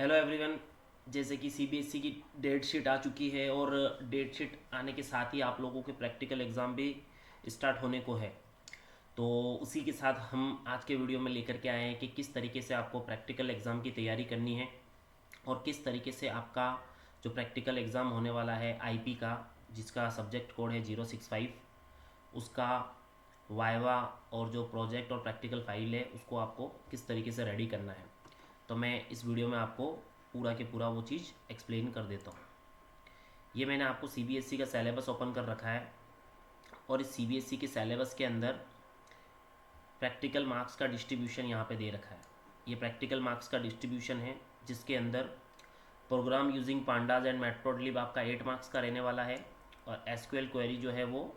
Hello everyone. जैसे कि CBSE की डेट शीट आ चुकी है और डेट शीट आने के साथ ही आप लोगों के प्रैक्टिकल एग्ज़ाम भी स्टार्ट होने को है। तो उसी के साथ हम आज के वीडियो में लेकर के आए हैं कि किस तरीके से आपको प्रैक्टिकल एग्ज़ाम की तैयारी करनी है और किस तरीके से आपका जो प्रैक्टिकल एग्ज़ाम होने वाला है आईपी का, जिसका सब्जेक्ट कोड है 065, उसका वाइवा और जो प्रोजेक्ट और प्रैक्टिकल फाइल है उसको आपको किस तरीके से रेडी करना है। तो मैं इस वीडियो में आपको पूरा के पूरा वो चीज़ एक्सप्लेन कर देता हूँ। ये मैंने आपको सीबीएसई का सिलेबस ओपन कर रखा है और इस सीबीएसई के सिलेबस के अंदर प्रैक्टिकल मार्क्स का डिस्ट्रीब्यूशन यहाँ पे दे रखा है। ये प्रैक्टिकल मार्क्स का डिस्ट्रीब्यूशन है जिसके अंदर program using pandas and matplotlib आपका 8 मार्क्स का रहने वाला है और एसक्यूएल क्वेरी जो है वो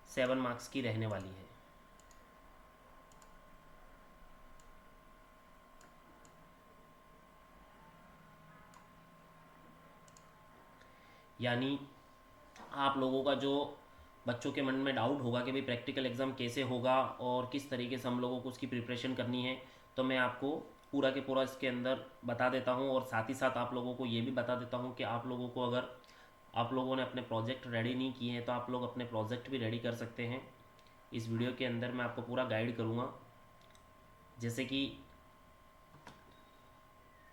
7 मार्क्स की रहने वाली है। यानी आप लोगों का जो बच्चों के मन में डाउट होगा कि भाई प्रैक्टिकल एग्ज़ाम कैसे होगा और किस तरीके से हम लोगों को उसकी प्रिपरेशन करनी है, तो मैं आपको पूरा के पूरा इसके अंदर बता देता हूँ। और साथ ही साथ आप लोगों को ये भी बता देता हूँ कि आप लोगों को अगर आप लोगों ने अपने प्रोजेक्ट रेडी नहीं किए हैं तो आप लोग अपने प्रोजेक्ट भी रेडी कर सकते हैं। इस वीडियो के अंदर मैं आपको पूरा गाइड करूँगा। जैसे कि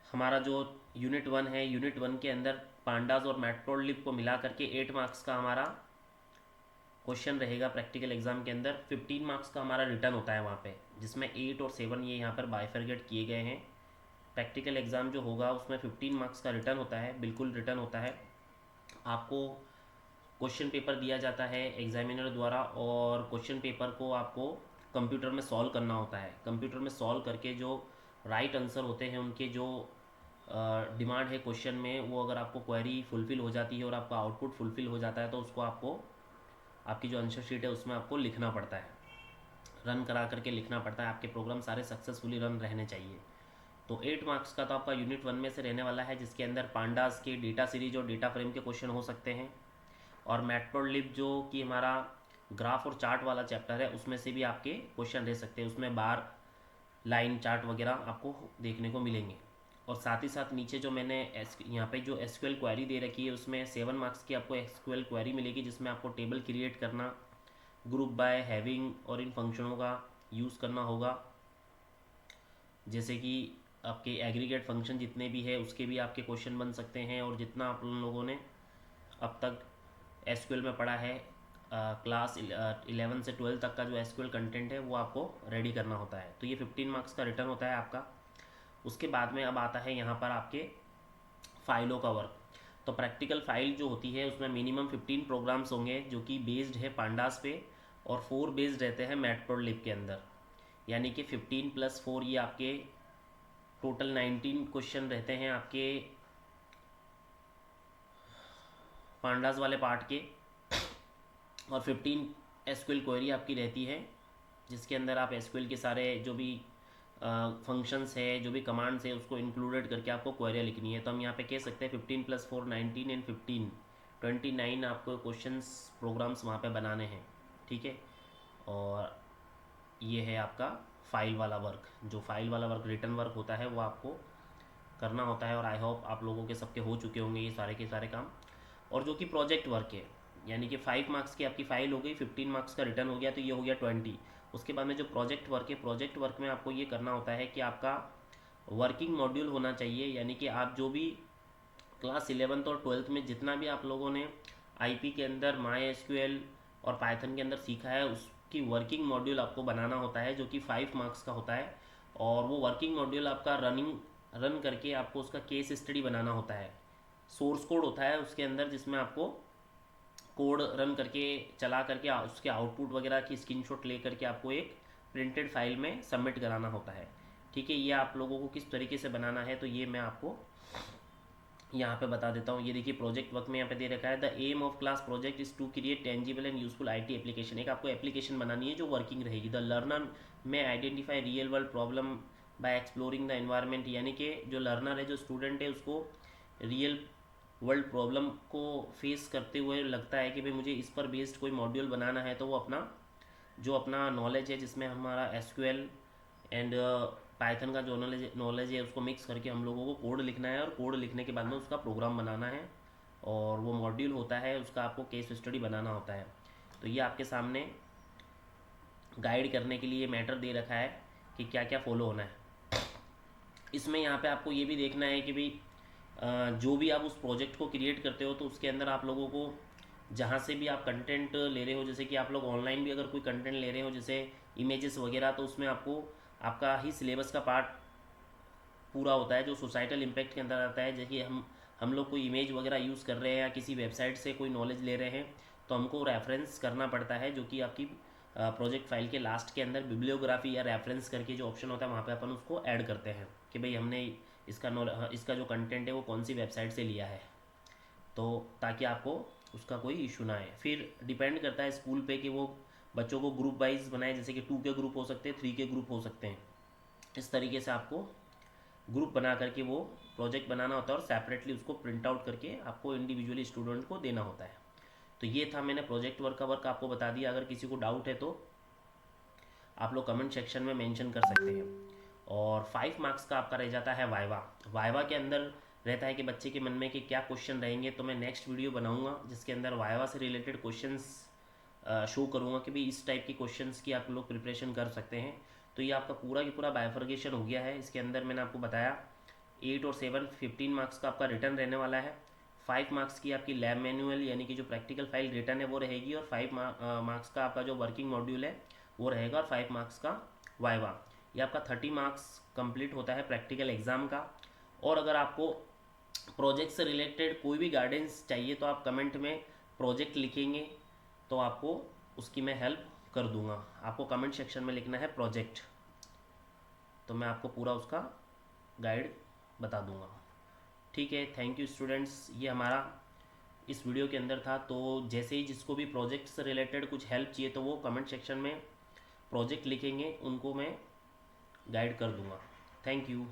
हमारा जो यूनिट 1 है, यूनिट 1 के अंदर पांडास और मैटप्लोटलिब को मिला करके 8 मार्क्स का हमारा क्वेश्चन रहेगा। प्रैक्टिकल एग्जाम के अंदर 15 मार्क्स का हमारा रिटर्न होता है वहाँ पे, जिसमें 8 और 7 ये यहाँ पर बाइफरगेट किए गए हैं। प्रैक्टिकल एग्ज़ाम जो होगा उसमें 15 मार्क्स का रिटर्न होता है, बिल्कुल रिटर्न होता है। आपको क्वेश्चन पेपर दिया जाता है एग्जामिनर द्वारा और क्वेश्चन पेपर को आपको कंप्यूटर में सॉल्व करना होता है। कंप्यूटर में सॉल्व करके जो राइट आंसर होते हैं उनके जो डिमांड है क्वेश्चन में, वो अगर आपको क्वेरी फुलफ़िल हो जाती है और आपका आउटपुट फुलफ़िल हो जाता है तो उसको आपको आपकी जो आंसर शीट है उसमें आपको लिखना पड़ता है, रन करा करके लिखना पड़ता है। आपके प्रोग्राम सारे सक्सेसफुली रन रहने चाहिए। तो 8 मार्क्स का तो आपका यूनिट 1 में से रहने वाला है, जिसके अंदर पांडास के डेटा सीरीज और डेटा फ्रेम के क्वेश्चन हो सकते हैं। और मैटप्लोटलिब जो कि हमारा ग्राफ और चार्ट वाला चैप्टर है उसमें से भी आपके क्वेश्चन रह सकते हैं। उसमें बार, लाइन चार्ट वगैरह आपको देखने को मिलेंगे। और साथ ही साथ नीचे जो मैंने यहाँ पे जो एसक्यूएल क्वेरी दे रखी है उसमें 7 मार्क्स की आपको एसक्यूएल क्वेरी मिलेगी, जिसमें आपको टेबल क्रिएट करना, ग्रुप बाय, हैविंग और इन फंक्शनों का यूज़ करना होगा। जैसे कि आपके एग्रीगेट फंक्शन जितने भी है उसके भी आपके क्वेश्चन बन सकते हैं। और जितना आप लोगों ने अब तक एसक्यूएल में पढ़ा है, क्लास 11 से 12 तक का जो एसक्यूएल कंटेंट है वो आपको रेडी करना होता है। तो ये 15 मार्क्स का रिटर्न होता है आपका। उसके बाद में अब आता है यहाँ पर आपके फाइलों का वर्क। तो प्रैक्टिकल फाइल जो होती है उसमें मिनिमम 15 प्रोग्राम्स होंगे जो कि बेस्ड है पांडास पे, और 4 बेस्ड रहते हैं मैटप्लोटलिब के अंदर। यानी कि 15 + 4 ये आपके टोटल 19 क्वेश्चन रहते हैं आपके पांडास वाले पार्ट के। और 15 एसक्यूएल क्वेरी आपकी रहती है, जिसके अंदर आप एसक्यूएल के सारे जो भी फंक्शंस है, जो भी कमांड्स है उसको इंक्लूडेड करके आपको क्वेरी लिखनी है। तो हम यहाँ पे कह सकते हैं 15 + 4 19 एंड 15 29 आपको क्वेश्चंस प्रोग्राम्स वहाँ पे बनाने हैं। ठीक है। और ये है आपका फाइल वाला वर्क। जो फाइल वाला वर्क रिटर्न वर्क होता है वो आपको करना होता है। और आई होप आप लोगों के सबके हो चुके होंगे ये सारे के सारे काम। और जो कि प्रोजेक्ट वर्क है, यानी कि 5 मार्क्स की आपकी फाइल हो गई, 15 मार्क्स का रिटर्न हो गया, तो ये हो गया 20। उसके बाद में जो प्रोजेक्ट वर्क है, प्रोजेक्ट वर्क में आपको ये करना होता है कि आपका वर्किंग मॉड्यूल होना चाहिए। यानी कि आप जो भी क्लास 11th और 12th में जितना भी आप लोगों ने आईपी के अंदर माई एसक्यूएल और पाइथन के अंदर सीखा है उसकी वर्किंग मॉड्यूल आपको बनाना होता है, जो कि 5 मार्क्स का होता है। और वो वर्किंग मॉड्यूल आपका रन करके आपको उसका केस स्टडी बनाना होता है। सोर्स कोड होता है उसके अंदर, जिसमें आपको कोड रन करके चला करके उसके आउटपुट वगैरह की स्क्रीनशॉट ले करके आपको एक प्रिंटेड फाइल में सबमिट कराना होता है। ठीक है। ये आप लोगों को किस तरीके से बनाना है तो ये मैं आपको यहाँ पे बता देता हूँ। ये देखिए प्रोजेक्ट वर्क में यहाँ पे दे रखा है, the aim of class project is to create tangible and useful IT application. एक आपको एप्लीकेशन बनानी है जो वर्किंग रहेगी। द लर्नर में identify real world problem by exploring the environment. यानी कि जो लर्नर है, जो स्टूडेंट है, उसको रियल वर्ल्ड प्रॉब्लम को फेस करते हुए लगता है कि भाई मुझे इस पर बेस्ड कोई मॉड्यूल बनाना है, तो वो अपना जो अपना नॉलेज है जिसमें हमारा एसक्यूएल एंड पाइथन का जो नॉलेज है उसको मिक्स करके हम लोगों को कोड लिखना है, और कोड लिखने के बाद में उसका प्रोग्राम बनाना है, और वो मॉड्यूल होता है उसका आपको केस स्टडी बनाना होता है। तो ये आपके सामने गाइड करने के लिए मैटर दे रखा है कि क्या क्या फॉलो होना है। इसमें यहाँ पे आपको ये भी देखना है कि भाई जो भी आप उस प्रोजेक्ट को क्रिएट करते हो तो उसके अंदर आप लोगों को जहाँ से भी आप कंटेंट ले रहे हो, जैसे कि आप लोग ऑनलाइन भी अगर कोई कंटेंट ले रहे हो जैसे इमेजेस वगैरह, तो उसमें आपको आपका ही सिलेबस का पार्ट पूरा होता है जो सोसाइटल इम्पैक्ट के अंदर आता है। जैसे कि हम लोग कोई इमेज वगैरह यूज़ कर रहे हैं या किसी वेबसाइट से कोई नॉलेज ले रहे हैं, तो हमको रेफरेंस करना पड़ता है, जो कि आपकी प्रोजेक्ट फाइल के लास्ट के अंदर बिब्लियोग्राफी या रेफरेंस करके जो ऑप्शन होता है वहाँ पे अपन उसको ऐड करते हैं कि भाई हमने इसका जो कंटेंट है वो कौन सी वेबसाइट से लिया है, तो ताकि आपको उसका कोई इशू ना आए। फिर डिपेंड करता है स्कूल पे कि वो बच्चों को ग्रुप वाइज बनाए, जैसे कि 2 के ग्रुप हो सकते हैं, 3 के ग्रुप हो सकते हैं। इस तरीके से आपको ग्रुप बना करके वो प्रोजेक्ट बनाना होता है, और सेपरेटली उसको प्रिंट आउट करके आपको इंडिविजुअली स्टूडेंट को देना होता है। तो ये था, मैंने प्रोजेक्ट वर्क का वर्क आपको बता दिया। अगर किसी को डाउट है तो आप लोग कमेंट सेक्शन में मेंशन कर सकते हैं। और 5 मार्क्स का आपका रह जाता है वाइवा। वाइवा के अंदर रहता है कि बच्चे के मन में कि क्या क्वेश्चन रहेंगे, तो मैं नेक्स्ट वीडियो बनाऊंगा जिसके अंदर वाइवा से रिलेटेड क्वेश्चंस शो करूंगा कि भाई इस टाइप की क्वेश्चंस की आप लोग प्रिपरेशन कर सकते हैं। तो ये आपका पूरा की पूरा बाइफर्गेशन हो गया है। इसके अंदर मैंने आपको बताया 8 और 7 15 मार्क्स का आपका रिटर्न रहने वाला है। 5 मार्क्स की आपकी लैब मैनुअल यानी कि जो प्रैक्टिकल फाइल रिटर्न है वो रहेगी, और 5 मार्क्स का आपका जो वर्किंग मॉड्यूल है वो रहेगा, और 5 मार्क्स का वाइवा। ये आपका 30 मार्क्स कंप्लीट होता है प्रैक्टिकल एग्ज़ाम का। और अगर आपको प्रोजेक्ट से रिलेटेड कोई भी गाइडेंस चाहिए तो आप कमेंट में प्रोजेक्ट लिखेंगे तो आपको उसकी मैं हेल्प कर दूंगा। आपको कमेंट सेक्शन में लिखना है प्रोजेक्ट, तो मैं आपको पूरा उसका गाइड बता दूंगा। ठीक है, थैंक यू स्टूडेंट्स। ये हमारा इस वीडियो के अंदर था। तो जैसे ही जिसको भी प्रोजेक्ट से रिलेटेड कुछ हेल्प चाहिए तो वो कमेंट सेक्शन में प्रोजेक्ट लिखेंगे, उनको मैं गाइड कर दूंगा। Thank you.